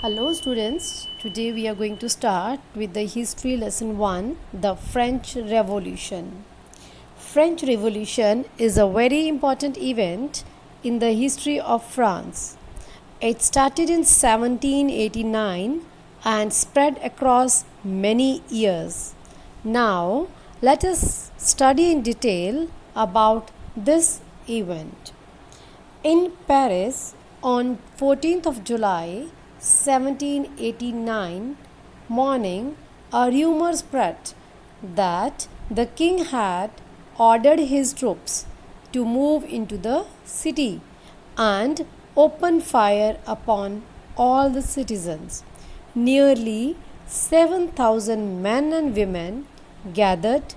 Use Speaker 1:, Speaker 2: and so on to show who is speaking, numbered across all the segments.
Speaker 1: Hello students, today we are going to start with the history lesson 1, the French Revolution. French Revolution is a very important event in the history of France. It started in 1789 and spread across many years. Now, let us study in detail about this event. In Paris, on 14th of July 1789 morning, a rumor spread that the king had ordered his troops to move into the city and open fire upon all the citizens. Nearly 7,000 men and women gathered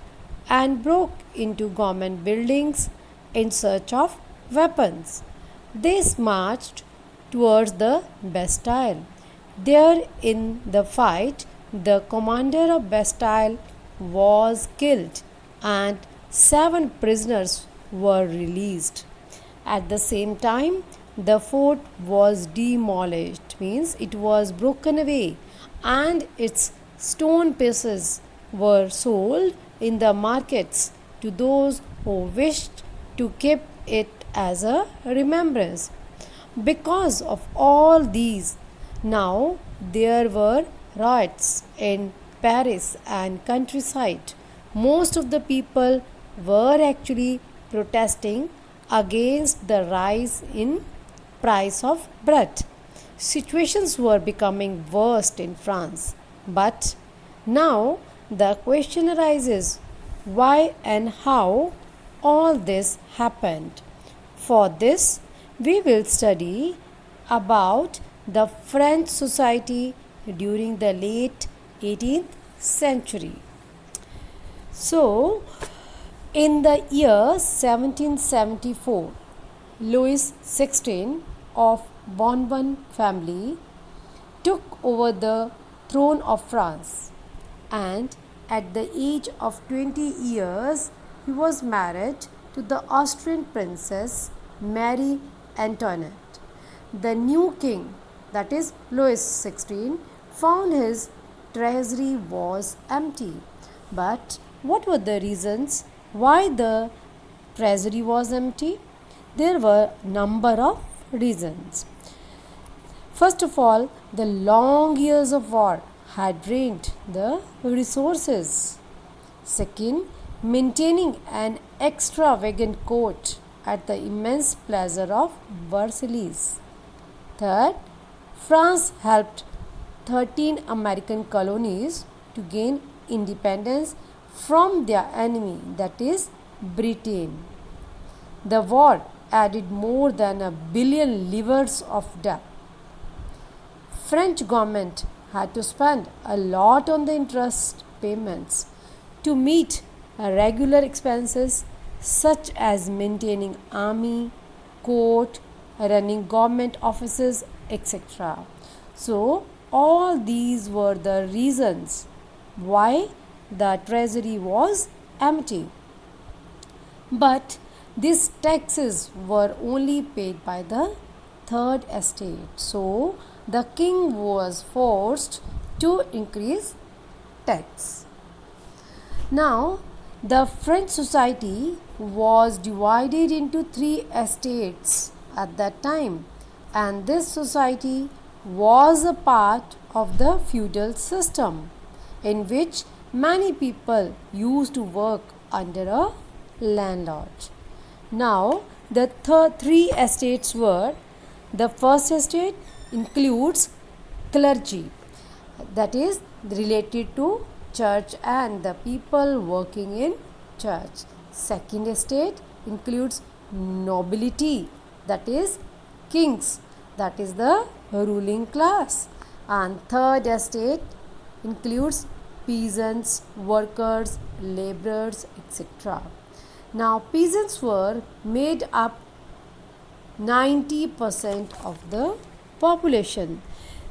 Speaker 1: and broke into government buildings in search of weapons. They marched towards the Bastille. There, in the fight, the commander of Bastille was killed and 7 prisoners were released. At the same time, the fort was demolished, means it was broken away, and its stone pieces were sold in the markets to those who wished to keep it as a remembrance. Because of all these, now there were riots in Paris and countryside. Most of the people were actually protesting against the rise in price of bread. Situations were becoming worse in France. But now the question arises, why and how all this happened. For this, we will study about the French society during the late 18th century. So, in the year 1774, Louis XVI of Bourbon family took over the throne of France, and at the age of 20 years he was married to the Austrian princess Marie Antoinette. The new king, that is Louis XVI, found his treasury was empty. But what were the reasons why the treasury was empty? There were a number of reasons. First of all, the long years of war had drained the resources. Second, maintaining an extravagant court at the immense pleasure of Versailles. Third, France helped 13 American colonies to gain independence from their enemy, that is Britain. The war added more than $1 billion of debt. French government had to spend a lot on the interest payments to meet regular expenses such as maintaining army, court, running government offices, etc. So, all these were the reasons why the treasury was empty. But these taxes were only paid by the third estate. So, the king was forced to increase tax. Now, the French society was divided into 3 estates at that time, and this society was a part of the feudal system in which many people used to work under a landlord. Now, the 3 estates were: the first estate includes clergy, that is related to church and the people working in church. Second estate includes nobility, that is kings, that is the ruling class. And third estate includes peasants, workers, laborers, etc. Now, peasants were made up 90% of the population.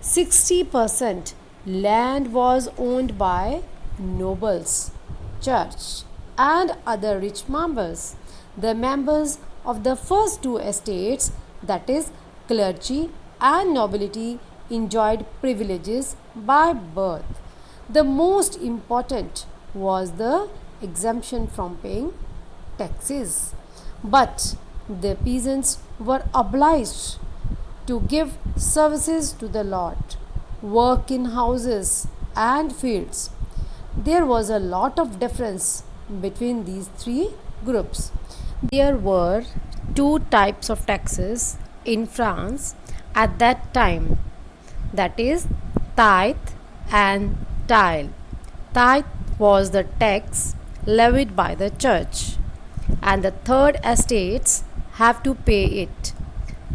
Speaker 1: 60% land was owned by nobles, church, and other rich members. The members of the first 2 estates, that is clergy and nobility, enjoyed privileges by birth. The most important was the exemption from paying taxes. But the peasants were obliged to give services to the Lord, work in houses and fields. There was a lot of difference between these three groups. There were two types of taxes in France at that time, that is, tithe and tile. Tithe was the tax levied by the church, and the third estates have to pay it.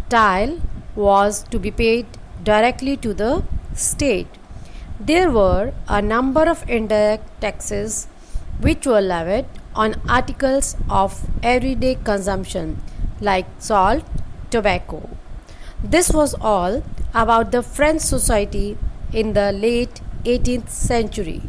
Speaker 1: Tile was to be paid directly to the state. There were a number of indirect taxes which were levied on articles of everyday consumption like salt, tobacco. This was all about the French society in the late 18th century.